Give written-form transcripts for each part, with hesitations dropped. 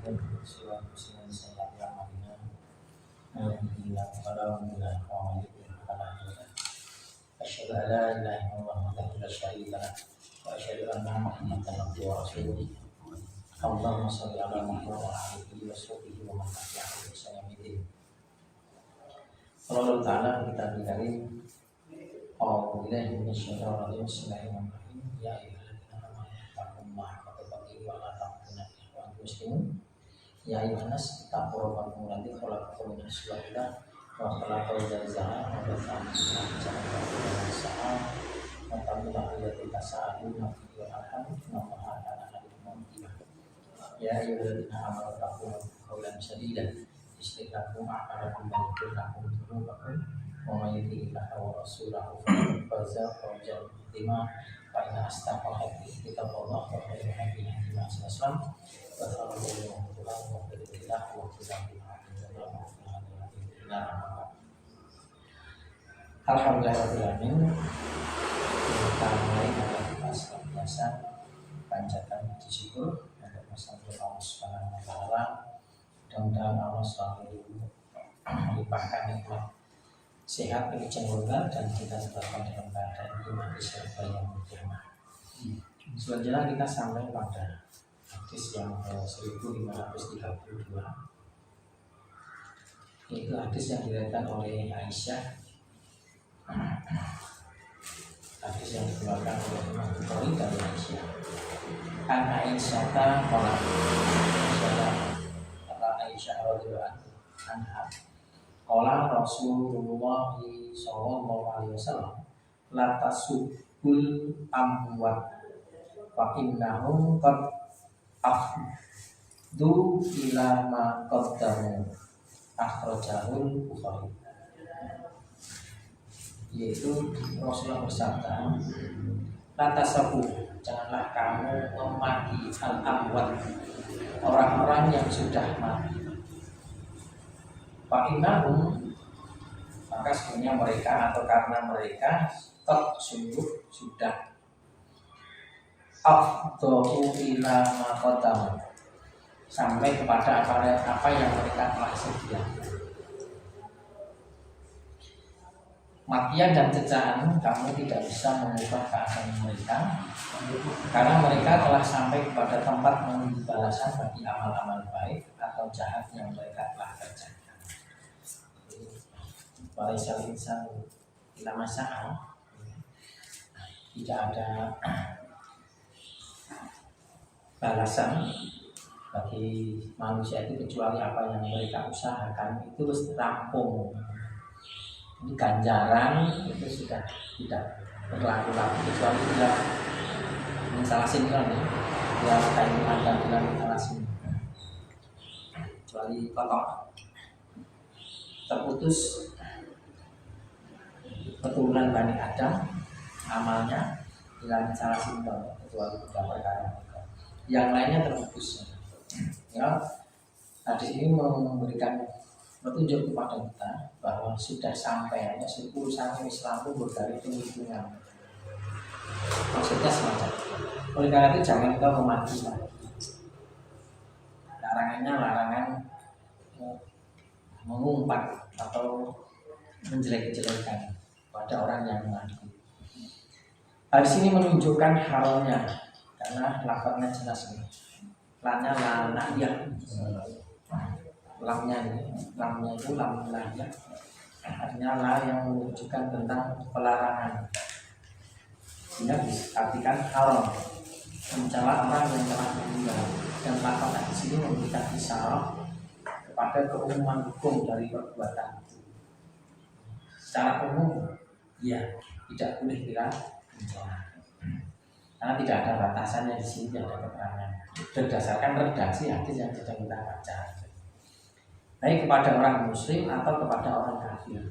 Siwa muslimin sayyati amalina alhamdulillah alhamdulillah wa alhamdulillah asyhadu an la ilaha illallah wahdahu la syarika lah wa asyhadu anna muhammadan abduhu wa rasuluh. Allahumma shalli ala Muhammad wa ala alihi wa sahbihi wa man tabi'ahum bi ihsan ila yaumil din. Allah Ta'ala kita bilang a'udzu billahi minasyaitonir rajim. Bismillahirrahmanirrahim. Ya ayyuhalladzina amanu taqullaha haqqa tuqatih wa la tamutunna illa wa antum muslimun. Ya ayyuhan nas taqu rabbakum alladzi khalaqakum min nafsin wahidah wa khalaqa zawjaha wa bassa minhuma rijalan kathiran wa taqullaha alladzii tasaaluna bihi wal arham inna Allaha kana 'alaykum raqiba. Ya ayyuhalladzina amanu taqullaha qawlan sadidan yuslih lakum a'malakum wa yaghfir lakum dhunubakum wa may yuti'illaha wa rasulahu faqad faza fawzan 'azima. Fa inna asdaqal hadiits kitabullah wa khairal hadi hadi Rasulullah wa sallallahu Alhamdulillahirrahmanirrahim. Kita mulai dengan kita seperti biasa panjatkan puji syukur untuk masyarakat Allah Subhanahu wa Ta'ala. Mudah-mudahan Allah selalu melimpahkan nikmat sehat, kecenderungan dan kita sebabkan dalam keadaan iman serta yang berjamaah. Selanjutnya kita sampai pada hadis yang 1532, yaitu hadis yang diriwayatkan oleh Aisyah, hadis yang dikeluarkan oleh Imam Bukhari dari Aisyah. An Aisyah Aisyah radhiyallahu anha qala Rasulullah sallallahu alaihi wasallam la tasubul amwat fa innahum qad afdu ila ma qaddamu akhrajahul Bukhari. Yaitu Rasulullah bersabda, latasabu, janganlah kamu memaki al-amwat, orang-orang yang sudah mati. Fa'inahum, maka sebenarnya mereka atau karena mereka sungguh sudah afdhu ila ma qaddamu, sampai kepada apa yang mereka telah sediakan. Matian dan cecaan kamu tidak bisa mengubah keadaan mereka, karena mereka telah sampai kepada tempat menunggu balasan bagi amal-amal baik atau jahat yang mereka telah kerjakan. Walaisal insanu illa ma sa'a, tidak ada balasan bagi manusia itu kecuali apa yang mereka usahakan. Itu rampung. Ini ganjaran itu sudah tidak berlaku lagi kecuali dia mensalasin kan ya, dia kain ada bilang mensalasin, kecuali kotor terputus keturunan Bani Adam amalnya bilang mensalasin kecuali 3 perkara, yang lainnya terputus ya. Hadis ini memberikan petunjuk kepada kita bahwa sudah sampainya urusan Islam itu dari penghitungan. Maksudnya semacam oleh karena itu jangan kita memaki lagi. Larangannya larangan mengumpat atau menjelek-jelekan pada orang yang mati. Hadis ini menunjukkan haramnya karena lafaznya jelas nih. Lanya lanah ya. Lamnya itu lam lahya, artinya la yang menunjukkan tentang pelarangan. Sehingga diartikan haram, mencela orang yang telah meninggal. Dan lafaz di sini memberikan isyarat kepada keumuman hukum dari perbuatan itu. Secara umum, ya tidak boleh kita mencela, karena tidak ada batasannya di sini, tidak ada keterangan. Berdasarkan redaksi hadis yang sedang kita baca, baik kepada orang muslim atau kepada orang kafir.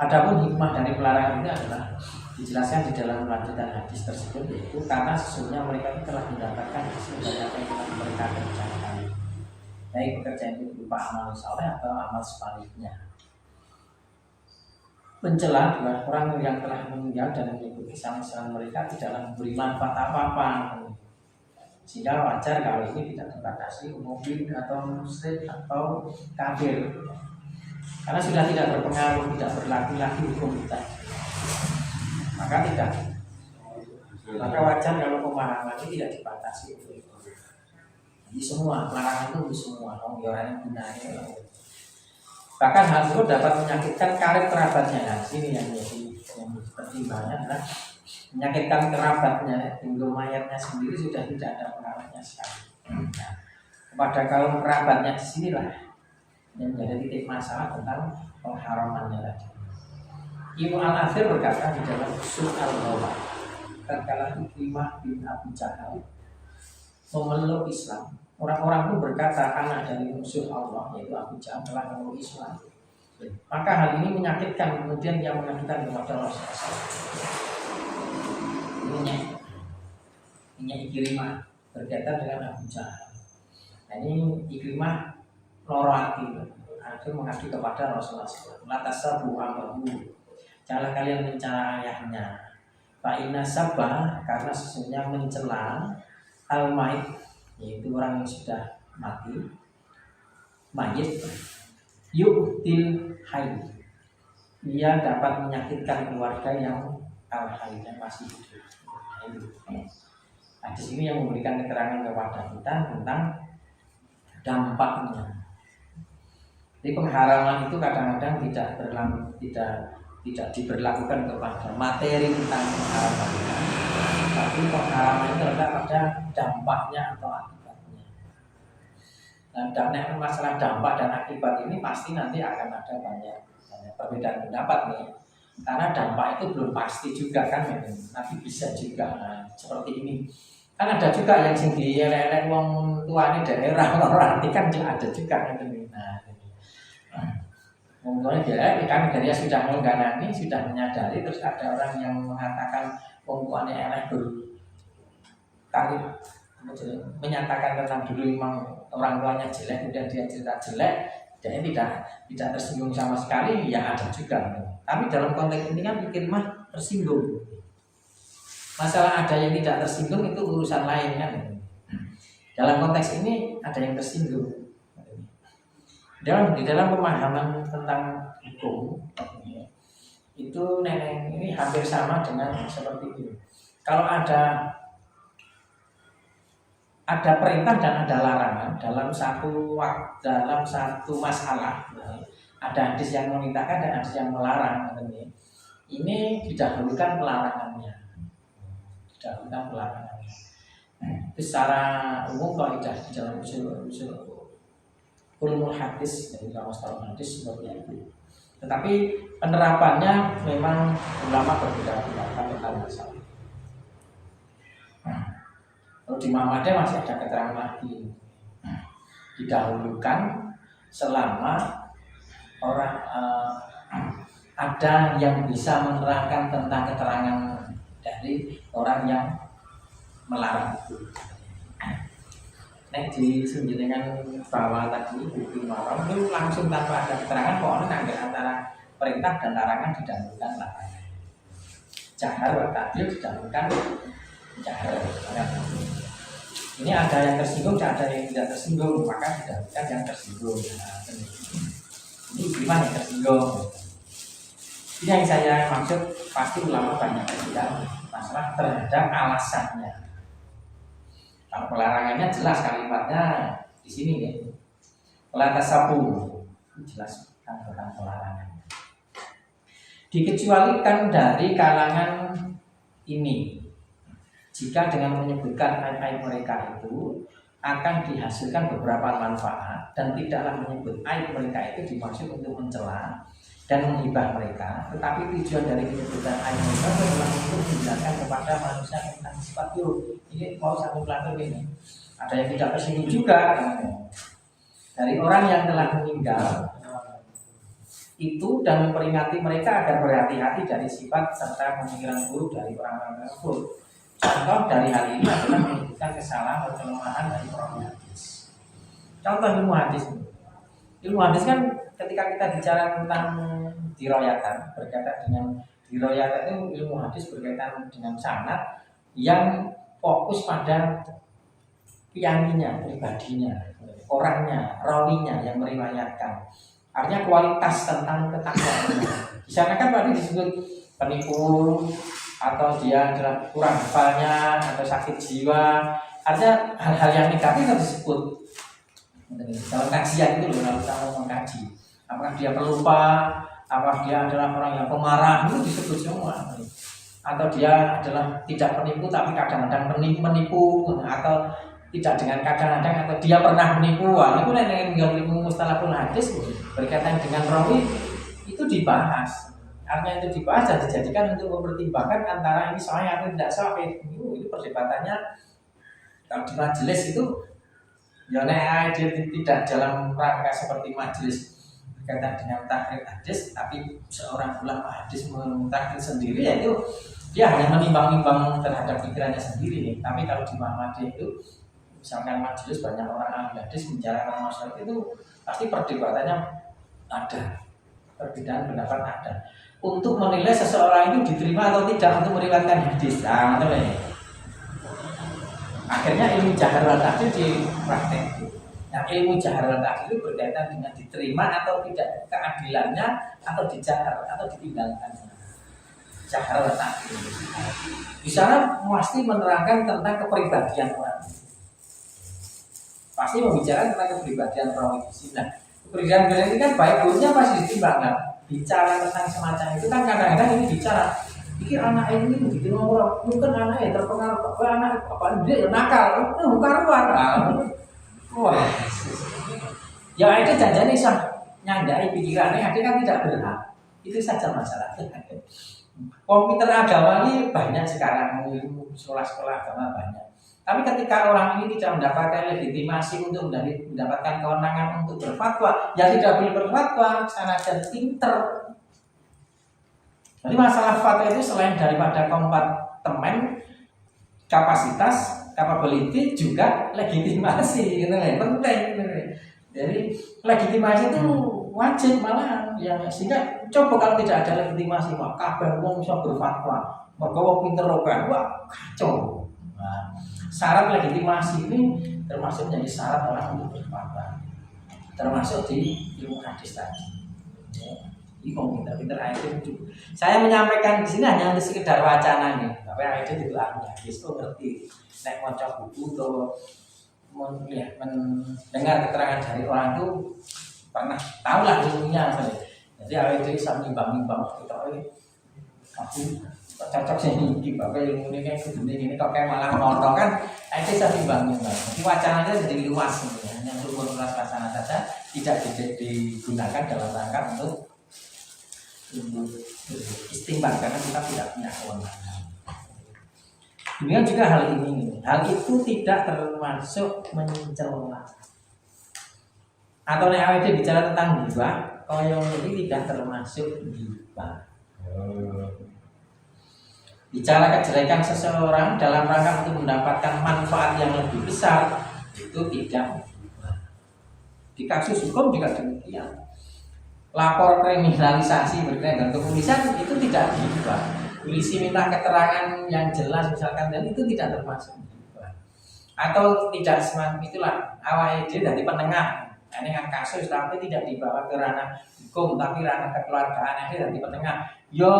Adapun hikmah dari pelarangan ini adalah dijelaskan di dalam lanjutan hadis tersebut, yaitu karena sesungguhnya mereka telah mendapatkan hasil dari apa yang telah mereka kerjakan, baik pekerjaan itu berupa amal saleh atau amal sebaliknya. Pencela adalah orang yang telah meninggal dan menyebut kesalahan mereka tidaklah memberi manfaat apa-apa, Sehingga wajar kalau ini tidak dibatasi mukmin atau musyrik atau kafir, karena sudah tidak berpengaruh, tidak berlaku lagi hukum kita, maka tidak. Maka wajar kalau pemahaman ini tidak dibatasi. Jadi semua larangan itu semua orang yang gunanya. Bahkan hal itu dapat menyakitkan karib kerabatnya. Nah, sini yang pertimbangannya adalah menyakitkan kerabatnya, tinggal mayatnya sendiri sudah tidak ada pengaruhnya sekali. Nah, kepada kaum kerabatnya di sinilah yang menjadi titik masalah tentang pengharamannya tadi. Ibnu Al-Athir berkata di dalam Usul Al-Ghawah, tatkala Ikrimah bin Abu Jahal memeluk Islam, orang-orang pun berkata anak dari musuh Allah yaitu Abu Jahal telah memeluk Islam. Maka hal ini menyakitkan, kemudian dia mengadukan kepada Rasulullah. Ini Ikrimah berkaitan dengan Abu Jahal. Nah, ini Ikrimah loro ati, akhir mengadu kepada Rasulullah SAW. Latasabu amahu, janganlah kalian mencela ayahnya. Fa'inna sabah, karena sesungguhnya mencela al-maid, yaitu orang yang sudah mati, mayit, yu'til hayy, ia dapat menyakitkan keluarga yang al-hayy, yang masih hidup. Nah, di sini yang memberikan keterangan kepada kita tentang dampaknya. Jadi pengharaman itu kadang-kadang tidak diberlakukan kepada materi tentang pengharaman, tapi pengharaman itu adalah pada dampaknya atau akibatnya. Dan masalah dampak dan akibat ini pasti nanti akan ada banyak perbedaan pendapat nih. Karena dampak itu belum pasti juga kan, nanti bisa juga seperti ini. Kan ada juga yang sing dielek-elek wong tuane daerah orang kan ada juga kan ini. Nah, mungkin dia kan dia sudah mengganani, sudah menyadari, terus ada orang yang mengatakan wong tuane elek dulu. Kali menyatakan tentang dulu memang orang tuanya jelek, kemudian dia cerita jelek, jadi tidak tersinggung sama sekali, ya ada juga. Tapi dalam konteks ini kan Ikrimah tersinggung. Masalah ada yang tidak tersinggung itu urusan lain kan. Dalam konteks ini ada yang tersinggung. Di dalam pemahaman tentang hukum itu neneng ini hampir sama dengan seperti ini. Kalau ada perintah dan ada larangan dalam satu masalah, ada hadis yang memerintahkan dan hadis yang melarang. Ini didahulukan pelarangannya. Itu secara umum kaidah di dalam usul ulumul hadis, dari kamus hadis seperti itu. Tetapi penerapannya memang ulama berbeda pendapat tentang masalah. Kalau di Muhammadiyah masih ada keterangan lagi, didahulukan selama orang ada yang bisa menerangkan tentang keterangan dari orang yang melarang itu. Nek di dengan bahwa tadi hukum haram itu langsung tanpa ada keterangan, pokoknya antara perintah dan larangan didahulukan larangan. Jahar tadi didahulukan jahar. Ini ada yang tersinggung, ada yang tidak tersinggung, maka didahulukan yang tersinggung. Nah, ini gimana yang tersinggung? Ini yang saya maksud, pasti ulama banyak yang masalah terhadap alasannya. Kalau pelarangannya jelas kalimatnya di sini ya. Latasabu jelas tentang pelarangannya. Dikecualikan dari kalangan ini jika dengan menyebutkan aib-aib mereka itu akan dihasilkan beberapa manfaat, dan tidaklah menyebut aib mereka itu dimaksud untuk mencela dan menghibah mereka, tetapi tujuan dari penyebutan aib mereka adalah untuk menjelaskan kepada manusia tentang sifat buruk. Ini mau satu pelanggar ini. Ada yang tidak tersinggung juga dari orang yang telah meninggal itu, dan memperingati mereka agar berhati-hati dari sifat serta pemikiran buruk dari orang-orang tersebut. Contoh dari hal ini adalah menyebutkan kesalahan atau kelemahan dari perawi hadis. Contoh ilmu hadis. Ilmu hadis kan ketika kita bicara tentang diriwayatkan, berkaitan dengan diriwayatkan itu ilmu hadis berkaitan dengan sanad yang fokus pada pianinya, pribadinya, orangnya, rawinya yang meriwayatkan. Artinya kualitas tentang ketakwaannya. Di sana kan tadi disebut penipu atau dia adalah kurang hafalnya atau sakit jiwa. Artinya hal-hal yang negatif harus disebut. Dalam kajian itu loh, kalau kita mau mengkaji. Apakah dia pelupa, apakah dia adalah orang yang pemarah, itu disebut semua. Atau dia adalah tidak penipu tapi kadang-kadang menipu atau tidak dengan kadang-kadang, atau dia pernah menipu. Itu yang ilmu mustalahul hadis berkaitan dengan rawi itu dibahas. Artinya itu dibahas dan dijadikan untuk mempertimbangkan antara ini sahih atau tidak sahih. Itu perdebatannya kalau di majelis itu ya dia tidak dalam rangka seperti majelis berkaitan dengan takrib hadis, tapi seorang ulama hadis mentakrib sendiri, yaitu dia hanya menimbang-nimbang terhadap pikirannya sendiri. Tapi kalau di Muhammadiyah itu misalkan majelis banyak orang ahli hadis membicarakan masalah itu, pasti perdebatannya ada, perbedaan pendapat ada untuk menilai seseorang itu diterima atau tidak untuk meriwayatkan hadis. Nah, akhirnya ilmu jahar wal ta'dil dipraktek. Nah, ilmu jahar wal ta'dil itu berkaitan dengan diterima atau tidak keadilannya, atau dijahar atau ditinggalkan. Jahar wal ta'dil di sana pasti menerangkan tentang kepribadian orang. Pasti membicarakan tentang kepribadian rawi di sini. Nah, kepribadian ini kan baik buruknya pasti ditimbang. Nah, bicara tentang semacam itu kan kadang-kadang ini bicara, pikir anak ini bikin orang, mungkin anaknya terpengaruh, anak apa dia yang nakal, bukan ruang. Wah, ya itu jangan sah nyandai pikirannya, dia kan tidak berhak. Itu saja masalahnya. Komputer agama ini banyak sekarang, sekolah-sekolah agama banyak. Tapi ketika orang ini tidak mendapatkan legitimasi untuk mendapatkan kewenangan untuk berfatwa, ya tidak boleh berfatwa, sana dan pinter. Jadi masalah fatwa itu selain daripada kompartemen, kapasitas, capability, juga legitimasi, gitu kan, penting. Gitu. Jadi legitimasi itu wajib malah, ya sehingga coba kalau tidak ada legitimasi, maka kabeh wong bisa berfatwa, mergo wong pinter kan, wah kacau. Nah, syarat legitimasi ini termasuk menjadi syarat orang untuk berfatwa, termasuk di ilmu hadis tadi. Ya, ini pinter-pinter ayat itu. Saya menyampaikan di sini hanya untuk sekedar wacana nih, tapi ayat itu ahli hadis itu ngerti. Nek maca buku atau mendengar keterangan dari orang itu pernah tahu lah ilmunya. Jadi ayat itu bisa menimbang-nimbang kita aku cocok sih ini bapak ilmu ini kayak begini kok kayak malah ngotot kan, itu saya timbangin. Jadi wacananya jadi luas gitu, hanya untuk meluas wacana saja, tidak digunakan dalam rangka untuk istimbang karena kita tidak punya kewenangan. Demikian juga hal ini, hal itu tidak termasuk mencela. Atau nek awake bicara tentang hibah, koyo ini tidak termasuk hibah. Bicara kejelekan seseorang dalam rangka untuk mendapatkan manfaat yang lebih besar, itu tidak. Di kasus hukum juga demikian. Lapor kriminalisasi berkaitan dengan kepolisian itu tidak hibah. Polisi minta keterangan yang jelas misalkan, dan itu tidak termasuk hibah. Atau tidak semacam itulah awal ide dari penengah. Ini kan kasus tapi tidak dibawa ke ranah hukum tapi ranah kekeluargaan, aja dari penengah. Yo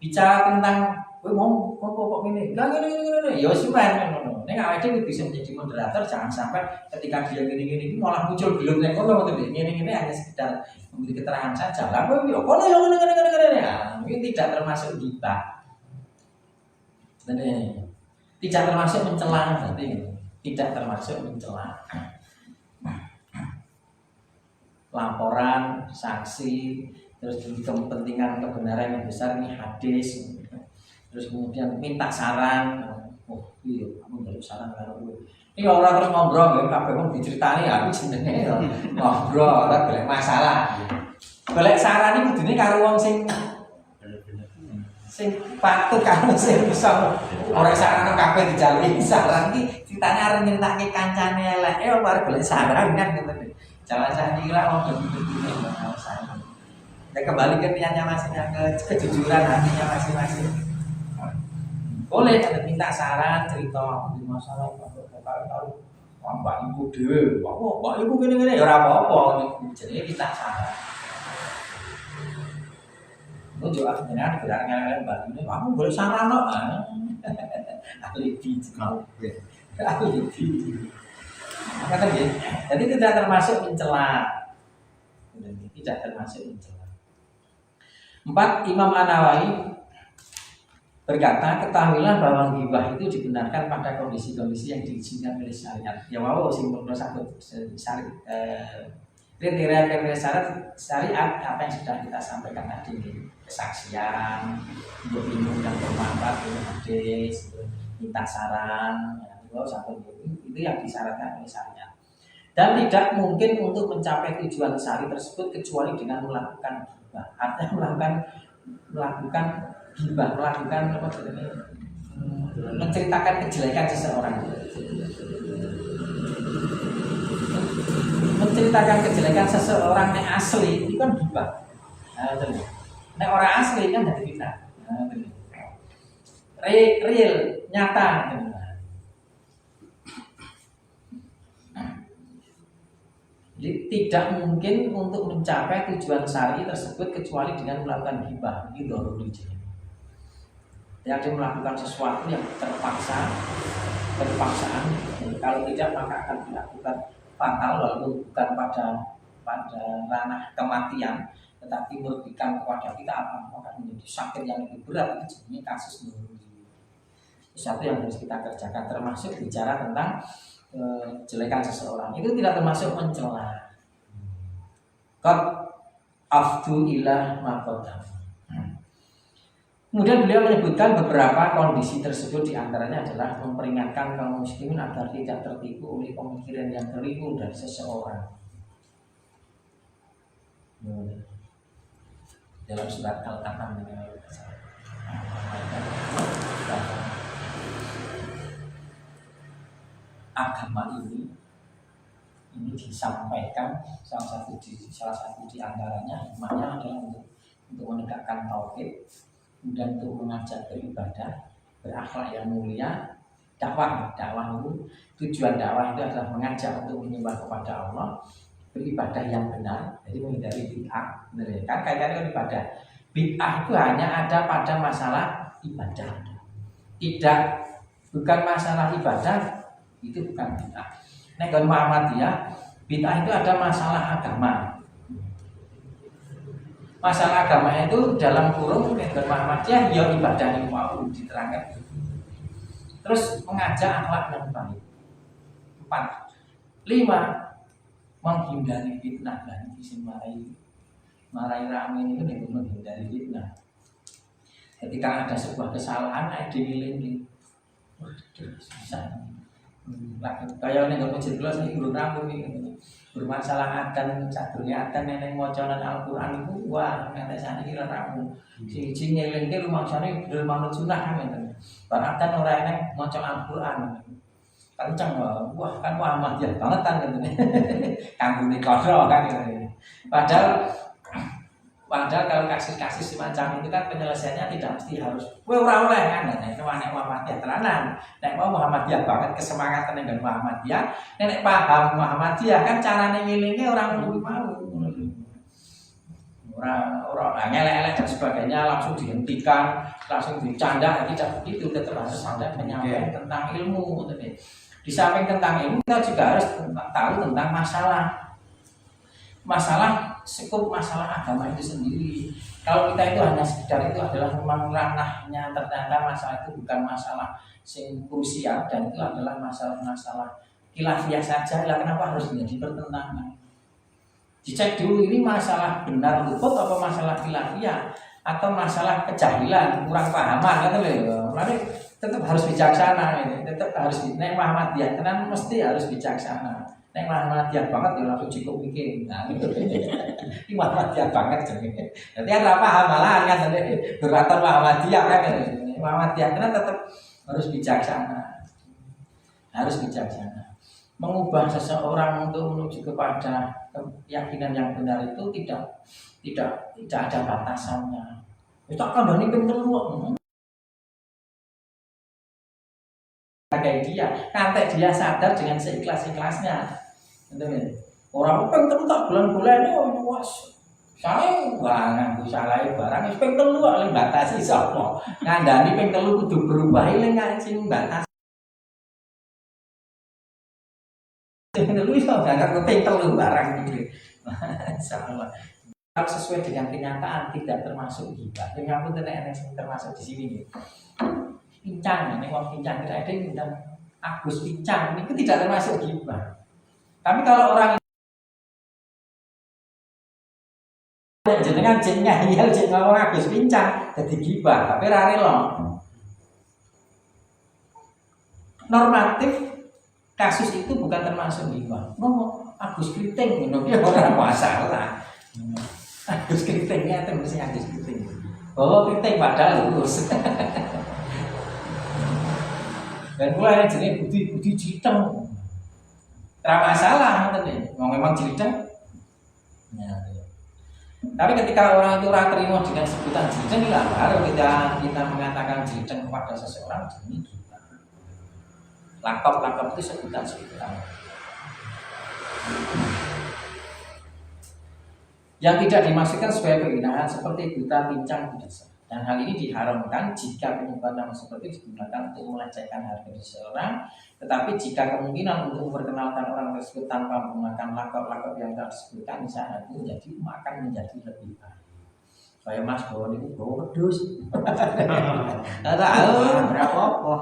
bicara tentang mau kok ini, enggak gini, ya sudah, ini awalnya dia bisa menjadi moderator, jangan sampai ketika dia gini malah muncul belum nek kalau ini hanya sekedar memberi keterangan saja, lah kok yo kono yo gini, ini tidak termasuk hibah, tidak termasuk mencela, berarti tidak termasuk mencela. Laporan, saksi, terus kepentingan kebenaran yang besar ini hadis. Terus kemudian minta saran, oh iya, kamu dari saran kalau gue. Ini orang terus ngobrol, ya, kabeh wong diceritani aku jenenge ngobrol, ora golek masalah. Golek saran iki kudune karo wong sing patut karo sing bisa. Ora saran kabeh dijaluki saran iki ceritane arep nyritake kancane elek, ora golek saran kan gitu. Jangan saya kira wong begini saran. Ya kembali ke niatnya masing-masing, ke kejujuran hatinya masing-masing. Boleh ada minta saran, cerita di masalah kalau Wah, mbak ibu dhewe, wah mbak ibu gini-gini ya ora apa-apa niku. Jenenge kita salah. Lu juga sebenarnya gerak ngelen mbak ini, kamu boleh sarana kan? Alibi juga, alibi. Kata dia, jadi tidak termasuk mencela, tidak termasuk mencela. 4. Imam An-Nawawi berkata, ketahuilah bahwa ghibah itu dibenarkan pada kondisi-kondisi yang diizinkan oleh syariat. Ya wow, simpul satu kriteria syariat apa yang sudah kita sampaikan tadi, kesaksian, untuk ilmu yang bermanfaat, hadis, minta saran, ya, itu yang disyaratkan oleh syariat. Dan tidak mungkin untuk mencapai tujuan syari tersebut kecuali dengan melakukan ghibah. Artinya melakukan ghibah, melakukan apa ini, menceritakan kejelekan seseorang. Menceritakan kejelekan seseorang yang asli itu kan ghibah. Nah, orang asli kan jadi fitnah. Real, nyata. Jadi tidak mungkin untuk mencapai tujuan syar'i tersebut kecuali dengan melakukan ghibah. Itu religion. Dia melakukan sesuatu yang terpaksaan. Kalau tidak maka akan dilakukan fatal, walaupun bukan pada ranah kematian, tetapi merugikan kepada kita akan menjadi sakit yang lebih berat. Itu jenisnya kasus bunuh diri. Sesuatu yang harus kita kerjakan, termasuk bicara tentang jelekan seseorang. Itu tidak termasuk mencela. Qad afdu ila maqaddam. Kemudian beliau menyebutkan beberapa kondisi tersebut, diantaranya adalah memperingatkan kaum muslimin agar tidak tertipu oleh pemikiran yang keliru dari seseorang. Dalam surat Al-An'am agama ini disampaikan salah satu di antaranya hikmahnya adalah untuk menegakkan tauhid, kemudian untuk mengajak beribadah, berakhlak yang mulia. Dakwah itu tujuan dakwah itu adalah mengajak untuk menyembah kepada Allah, beribadah yang benar, jadi menghindari bid'ah. Kan kaitannya ibadah. Bid'ah itu hanya ada pada masalah ibadah, bukan masalah ibadah, itu bukan bid'ah. Nek kon Muhammadiyah, bid'ah itu ada masalah agama. Masalah agama itu dalam kurung nek kon Muhammadiyah ya ibadah yang mau diterangkan. Terus mengajak akhlak yang baik. 4. 5. Menghindari fitnah dan isi marai rame itu nih, menghindari fitnah. Ketika ada sebuah kesalahan, ada ngiling, waduh susah. Kayak nih kalau masjid kelas ini guru rambut nih, bermasalah adan, cadurnya adan nenek moconan Al-Quran itu, wah nenek sana kira rambut. Si ngiling ke rumah sana belum manut sunnah kan, barakan orang nenek mocon Al-Quran. Kencang wah kan Muhammadiyah banget kan gitu nih. Kanggo nikoro kan gitu. Padahal kalau kasus-kasus semacam itu kan penyelesaiannya tidak mesti harus kowe ora oleh kan nek Muhammadiyah tenanan. Nek mau Muhammadiyah banget kesemangatan dengan Muhammadiyah, nek paham Muhammadiyah kan carane ngilinge orang kuwi mau. Orang elek-elek dan sebagainya langsung dihentikan, langsung dicanda, tidak begitu, tetap harus ada penyampaian tentang ilmu gitu nih. Di samping tentang ilmu kita juga harus tahu tentang masalah skup masalah agama itu sendiri. Kalau kita itu hanya sekedar itu adalah memang ranahnya, ternyata masalah itu bukan masalah yang krusial dan itu adalah masalah khilafiyah saja. Lah kenapa harus menjadi pertentangan? Dicek dulu ini masalah benar luput apa masalah khilafiyah atau masalah kejahilan, kurang pahaman kan lho. Tetap harus bijaksana ini, tetap harus nek Muhammadiyah tenan mesti harus bijaksana. Nek Muhammadiyah banget ya langsung cukup mikir. Nah, ini Muhammadiyah banget jadi. Nanti ada paham malahan kan nanti berbaton Muhammadiyah kan. Muhammadiyah tenan tetap harus bijaksana. Harus bijaksana. Mengubah seseorang untuk menuju kepada keyakinan yang benar itu tidak ada batasannya. Itu akan dari pinter kok. Kayak dia, nanti dia sadar dengan seikhlas-ikhlasnya. Betul. Orang peng telu tak bulan-bulan itu was. Saya nggak salah barang wis peng telu kok batasi sapa. Ngandani peng telu kudu berubah eling sing batas. Peng telu iso gak peng telu barang iki. Salah. Kalau sesuai dengan kenyataan tidak termasuk hibah. Dengan pun tidak yang termasuk di sini nih. Pincang, ini wong pincang tidak ada yang bilang Agus pincang itu tidak termasuk hibah. Tapi kalau orang jenengan jenengah iya jeneng ngomong Agus pincang jadi gibah tapi ra rela. Normatif kasus itu bukan termasuk gibah. Ngomong Agus kriting ngono ya ora masalah. Agus kritingnya itu mesti Agus kriting. Oh kriting padahal lurus. Dan mulai jenenge budi citeng. Ra masalah ngoten memang citeng. Ya. Tapi ketika orang itu terima dengan sebutan jilideng, baru kita mengatakan jilideng kepada seseorang ini kita. Lakop itu sebutan. Yang tidak dimasukkan sebagai penghinaan seperti buta, pincang, tidak. Dan hal ini diharamkan jika penyebutan nama seperti digunakan untuk melecehkan harga seseorang. Tetapi jika kemungkinan untuk memperkenalkan orang tersebut tanpa menggunakan lakop yang telah disebutkan misalnya itu jadi akan menjadi lebih baik. Kayak Mas Bawa ini bawa pedus. Tidak tahu berapa apa.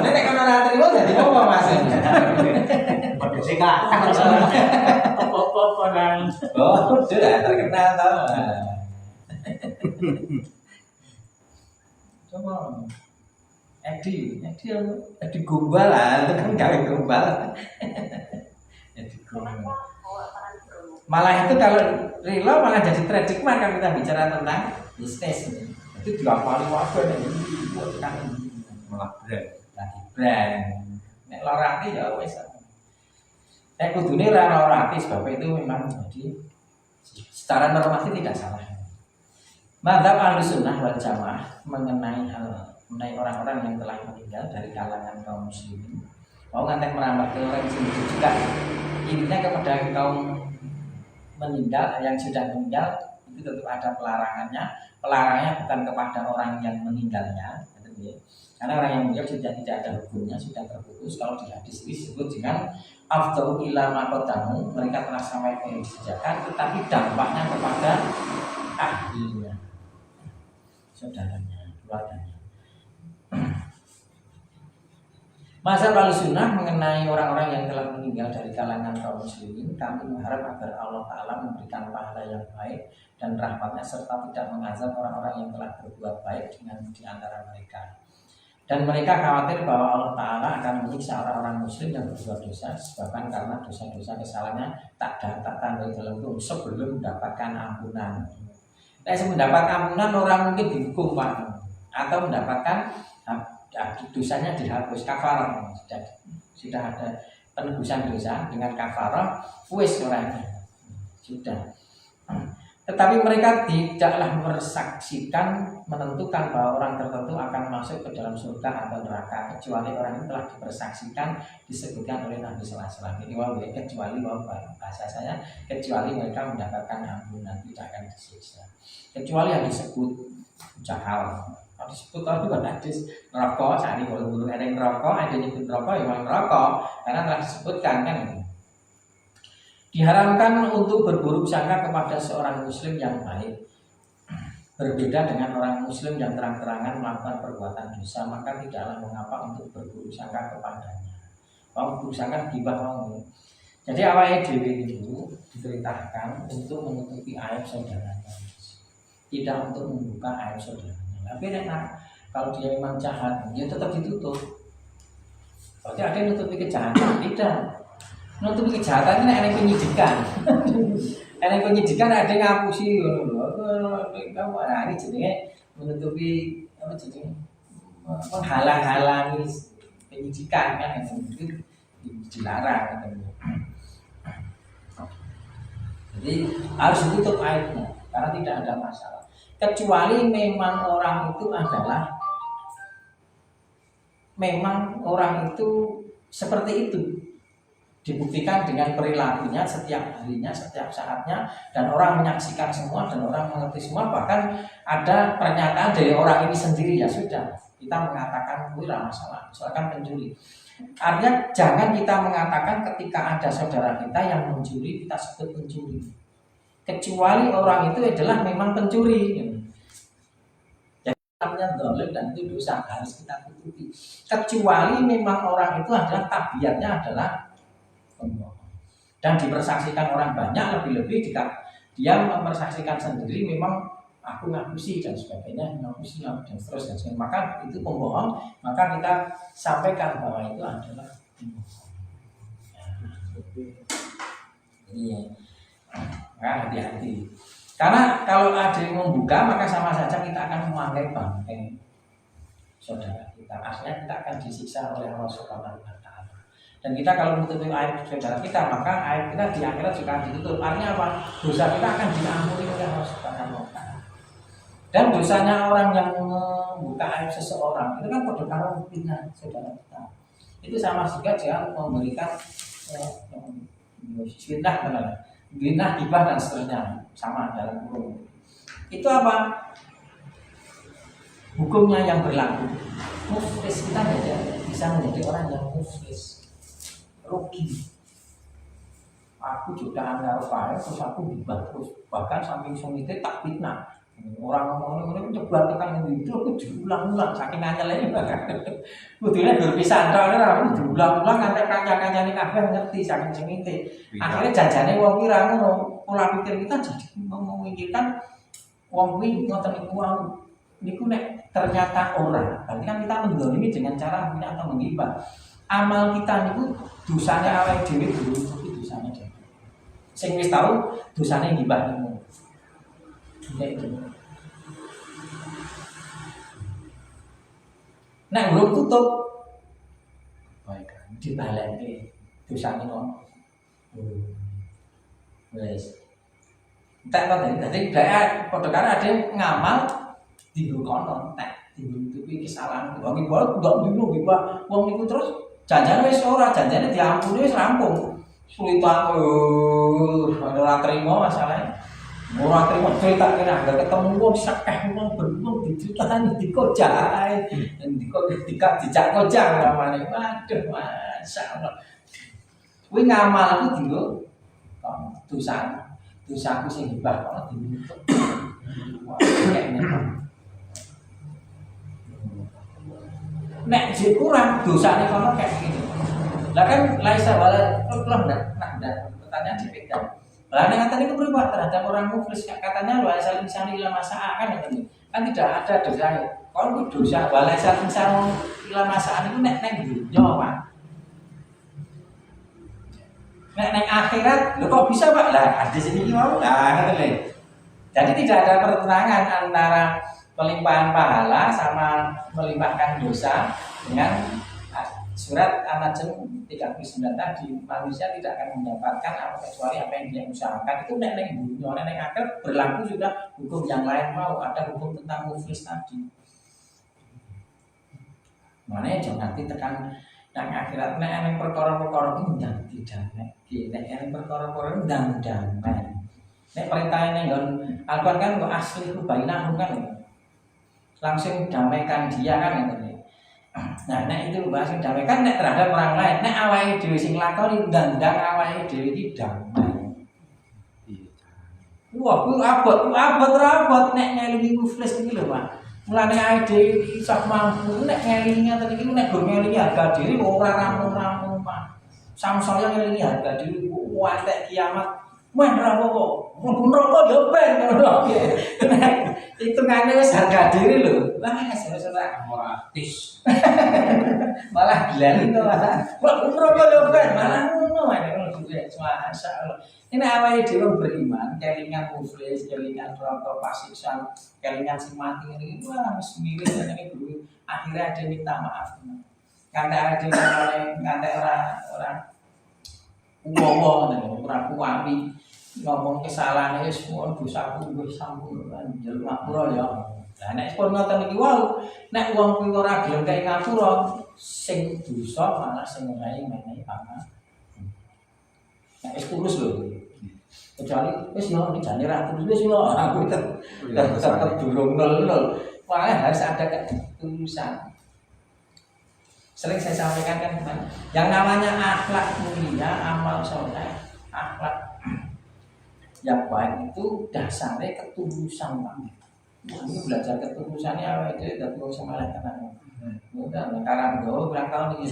Ini kalau orang terima jadi apa Mas? Pedus kak. Apa nang? Oh sudah terkenal tahu. Coba Edi gombal lah, itu kan gawe gombal. Edi gombal. Malah itu kalau rela malah jadi trademark kan kita bicara tentang bisnis ini. Itu diapali wae nek buat kan malah brand. Nek lorati ya wis. Nek kudune ora lorati sebab itu memang jadi secara normatif tidak salah. Madzhab Ahlussunnah wal Jamaah mengenai orang-orang yang telah meninggal dari kalangan kaum muslimin. Mau ngantek merambah ke orang sini juga intinya kepada kaum meninggal yang sudah meninggal itu tentu ada pelarangannya. Pelarangannya bukan kepada orang yang meninggalnya, karena orang yang meninggal sudah tidak ada hukumnya, sudah terputus. Kalau di hadis disebut dengan afdhu ila maqadamu, mereka telah sampai ke disediakan, tetapi dampaknya kepada ahlinya, saudaranya, keluarganya. Mazhab Ahlussunnah mengenai orang-orang yang telah meninggal dari kalangan kaum muslimin, kami mengharap agar Allah Ta'ala memberikan pahala yang baik dan rahmatnya serta tidak mengazab orang-orang yang telah berbuat baik dengan di antara mereka. Dan mereka khawatir bahwa Allah Ta'ala akan menyiksa orang-orang muslim yang berbuat dosa disebabkan karena dosa-dosa kesalahannya tak tandai dalam hukum sebelum mendapatkan ampunan. Nah, mendapat ampunan orang mungkin dihukum Pak, atau mendapatkan dosanya dihapus kafarah, sudah ada penebusan dosa dengan kafarah, wis orangnya sudah. Tetapi mereka tidaklah mensaksikan menentukan bahwa orang tertentu akan masuk ke dalam surga atau neraka kecuali orang itu telah dipersaksikan disebutkan oleh Nabi Sallallahu Alaihi Wasallam. Kecuali bahasa saya kecuali mereka mendapatkan ampunan tidak akan disiksa. Kecuali yang disebut jahal. Kalau disebut itu kan hadis rokok, saat ini bulu-bulu ada yang rokok, ada yang nyebut rokok, yang rokok karena telah disebutkan kan. Diharamkan untuk berburuk sangka kepada seorang muslim yang baik. Berbeda dengan orang muslim yang terang-terangan melakukan perbuatan dosa, maka tidaklah mengapa untuk berburuk sangka kepadanya. Mau buruk sangka gibah mau. Jadi awalnya dewi itu diperintahkan untuk menutupi aib saudaranya, tidak untuk membuka aib saudaranya. Tapi kalau dia memang jahat, dia tetap ditutup. Berarti ada yang menutupi kejahatan, tidak. Menutupi kejahatan ini ada penyidikan. Ada penyidikan, ada yang ngapusi. Nah, ini jadinya menutupi apa jadinya menghalang-halangi penyidikan kan itu dilarang. Jadi harus ditutup aibnya karena tidak ada masalah. Kecuali memang orang itu adalah memang orang itu seperti itu. Dibuktikan dengan perilakunya setiap harinya, setiap saatnya, dan orang menyaksikan semua dan orang mengerti semua. Bahkan ada pernyataan dari orang ini sendiri, ya sudah, kita mengatakan wira masalah, misalkan pencuri. Artinya jangan kita mengatakan ketika ada saudara kita yang mencuri kita sebut pencuri, kecuali orang itu adalah memang pencuri. Jadi namanya zalim dan itu dosa, harus kita tutupi. Kecuali memang orang itu adalah tabiatnya adalah pembohong dan dipersaksikan orang banyak, lebih-lebih jika dia mempersaksikan sendiri memang aku ngapusi dan sebagainya, ngapusi dan seterusnya, maka itu pembohong, maka kita sampaikan bahwa itu adalah pembohong. Ini maka hati-hati, karena kalau ada yang membuka maka sama saja kita akan memakai bangkai saudara kita, akhirnya kita akan disiksa oleh Allah Subhanahu wa Ta'ala. Dan kita kalau menutupi aib saudara kita, maka aib kita di akhirat juga ditutup. Artinya apa? Dosa kita akan diampuni oleh Allah Subhanahu wa Ta'ala. Dan dosanya orang yang membuka aib seseorang itu kan pada karo fitnah saudara kita. Itu sama juga dia memberikan fitnah, hibah dan seterusnya, sama dalam hukum. Itu apa? Hukumnya yang berlaku. Muflis kita bisa menjadi orang yang muflis, rugi. Aku juga karo Farid, terus aku hibah terus, bahkan samping sumite tak fitnah. Orang ngomong-ngomong coba tekan itu aku diulang-ulang saking anyelnya bahkan. Kudune berpisah tok ora diulang-ulang nganti kanca-kancane kabeh ngerti saking sumite. Akhirnya jajane wong ki ra ngono. Pola pikir kita jadi memikirkan wong kuwi ngoten niku niku nek ternyata orang, berarti kan kita mendolimi dengan cara menghina atau menggibah. Amal kita niku dosane awake dhewe dulu, tapi dosane dhewe. Sing wis tau dosane gibah niku. Nek belum tutup, dibaleni dosane ngono. Wes. Tak padha dadi dhek padha karo ade ngamal dienggo kono nek ditutupi kesalahan. Wong iki wae ndak dino iki Pak. Wong niku terus janjane wis ora, janjane diampuni wis rampung. Sulitan ora trimo masalahe. Ora trimo cerita kene anggar ketemu wong sakeh wong beruang diceritani dikojai. Dikok dijak kojang namane. Waduh, masyaallah. Kuwi ngamal aku dienggo dosa. Dosaku sing hibah kono ditutup. Nek jek kurang dosane kono kayak gini. Lah kan laisa wala Allah ndak pertanyaan dipegang. Lah nek ngaten niku pripun terhadap orang muflis katanya wa salim sani ila masa'a kan ngoten. Kan tidak ada dosa. Kalau dosa wala salim sani ila masa'a niku nek dunya, Pak. Nek akhirat, lho kok bisa Pak? Lah di sini mau lah ngoten. Jadi tidak ada pertentangan antara pelimpahan pahala sama melimpahkan dosa dengan surat An-Najm 39 tadi. Manusia tidak akan mendapatkan apa kecuali apa yang dia usahakan. Itu nek dunya, nek akhirat berlaku sudah hukum yang lain, mau ada hukum tentang muflis tadi. Makanya jangan nanti tekan nang akhirat nek ana perkara-perkara iki ndang didamai. Nek ana perkara-perkara ndang damai. Nek perintahane nggon Al-Qur'an kan kok asli bainahum kan. Langsung damaikan dia kan ngene. Nah, nek itu bahasa damaikan nek terhadap orang lain. Nek awake dhewe sing lakoni ndang awake dhewe iki damai. Wah, ku abot nek ngelingi muflis iki lho, Pak. Mulane ide iso mampu nek ngelingi ngoten iki nek go ngelingi harga diri ora rampung-rampung Pak. Samsaya ngelingi harga diri kuwatek kiamat. Wah ora apa-apa. Mun rokok yo ben ngono piye. Itu ngene wis harga diri lho. Wah ora moratis. Malah gilani to malah. Mun rokok yo ben malah ngono ae masyaallah. Ini awake dhewe beriman, kelingan muflis, kelingan rokok pasiksan, kelingan sing mati ngene iki wah wis mirip ngene iki. Akhirnya ada minta maaf. Kanthi ada nganti ora uwowo ngoten ora kuwi ngomong kesalahan wis pun dosaku wis sampun njaluk ngapura ya. Lah nek pun ngoten iki wae nek wong kuwi ora gelem kaya ngapura sing dosa malah sing menehi paman. Nek wis tulus lho. Kecuali wis yo dijane ra tulus wis yo aku tetep durung nol. Wah, harus ada ketulusan. Sering saya sampaikan kan teman, yang namanya akhlak mulia, amal soleh, akhlak yang baik itu dasarnya ketulusan Pak. Ini belajar ketulusannya itu udah tua sama lah kan. Udah sekarang gue berapa tahun ini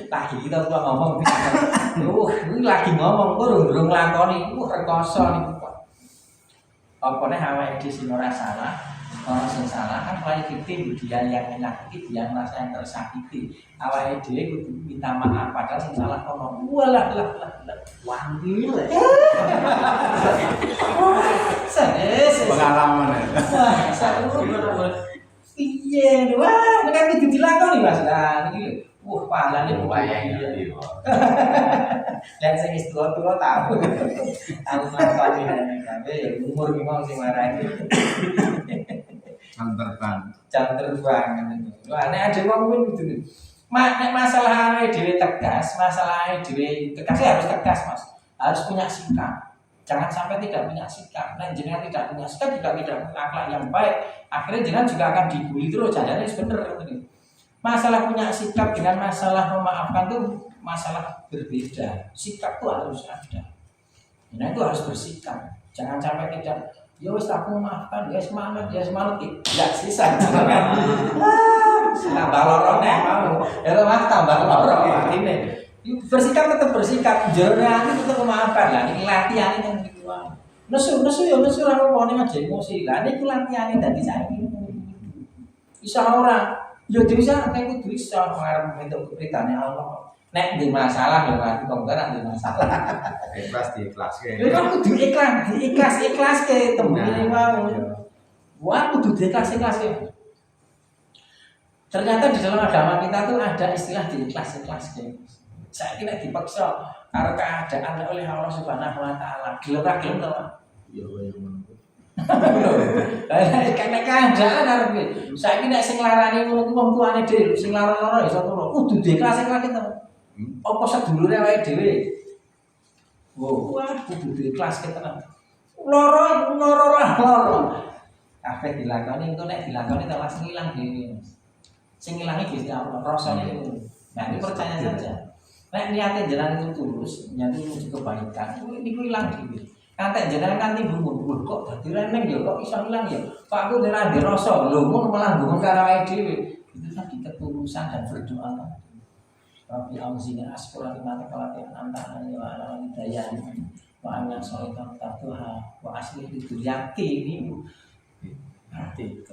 lagi kita tua ngomong, ini lagi ngomong, gue urung lakoni, rekoso nih Pak. Apa nih hawa ide sing ora salah, orang sing salah kan mulai victim dia yang menyakiti, dia merasa yang tersakiti. Hawa ide kudu minta maaf padahal sing salah ngomong, walah wangi lah. Pengalaman ya. Wah, iya, wah, kan itu dilakoni Mas. Nah, iki lho. Wah, pahalane lumayan iki. Dan sing wis tua-tua tahu. Tahu lakoni kabeh ya umur ki mau sing marani. Jam terbang. Wah, nek ada wong kuwi kudu. Nek masalah dhewe tegas, masalah dhewe tegas harus tegas, Mas. Harus punya sikap. Jangan sampai tidak punya sikap. Nah, jenengan tidak punya sikap, tidak punya akhlak yang baik, akhirnya jenengan juga akan dibully terus. Jadinya sebenarnya masalah punya sikap dengan masalah memaafkan itu masalah berbeda. Sikap itu harus ada. Nah, itu harus bersikap. Jangan sampai tidak, ya wis aku memaafkan, ya semangat, tidak sisa. Tambah lorone mau. Ya Mas tambah lorone ini. Bersikap tetap bersikap, jangan tetap memaafkan lah. Ini latihan yang kedua. Nesu lah pokoknya aja emosi lah. Ini latihan dari saya ini. Bisa orang, ya bisa, nek kudu bisa mengarep bentuk keberitane Allah. Nek di masalah ya mati kongkar di masalah. Ikhlas diikhlaskan. Ya kan kudu ikhlas ke tembune wae. Wah kudu ikhlas ke. Ternyata di dalam agama kita tuh ada istilah diikhlas. Saya kira dipaksa karena keadaan oleh Allah Subhanahu Wa Taala. Gelem to, Pak? Iya, Karena keadaan arep saya kira sing larani ngono ku wong tuane dhewe, sing lara-lara ya sapa lho. Kudu diikhlas to. Apa sedulure awake dhewe? Wah, kudu diikhlas tenan. Loro lah. Kabeh dilakoni engko nek dilakoni ta Mas ngilang dhewe. Sing ngilangi Gusti Allah, rasane itu. Nah, ini percaya saja. Nek niate jenengan itu tulus, nyati menuju kebaikan, niku ilang dhewe. Kantek jenengan kanthi gumun, kok dadi reneng ya, kok iso ilang ya. Pak aku ora dirasa, lho ngono malah gumun karo awake dhewe. Itu tadi ketulusan dan berdoa. Rabbi auzina asqura mata kalatian antara wa ala hidayah wa amna sholitan tatuha wa asli hidayati ini arti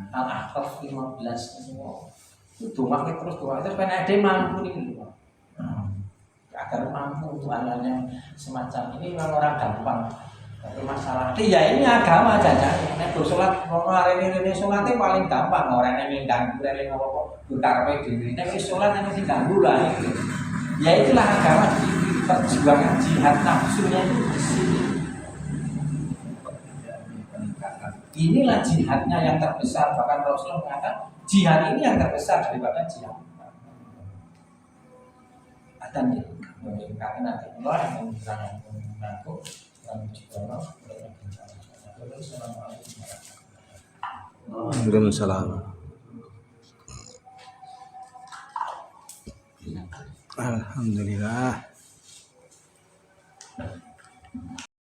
Al-Ahqaf 15 semua. Itu makin terus pengen ada mampu nih. Agar mampu untuk hal-hal semacam ini memang orang gampang. Tapi masalah ya ini agama aja. Nek sholat hari ini sholatnya paling gampang. Orang yang mengganggu dari apa-apa berkarpe diri. Nek sholat yang diganggu lah. Ya itulah agama di perjuangan jihad nafsunya itu di sini. Inilah jihadnya yang terbesar. Bahkan Rasulullah mengatakan jihad ini yang terbesar daripada jihad. Dan karena nanti Allah yang menerangkan mengaku dan juga Waalaikumsalam. Alhamdulillah.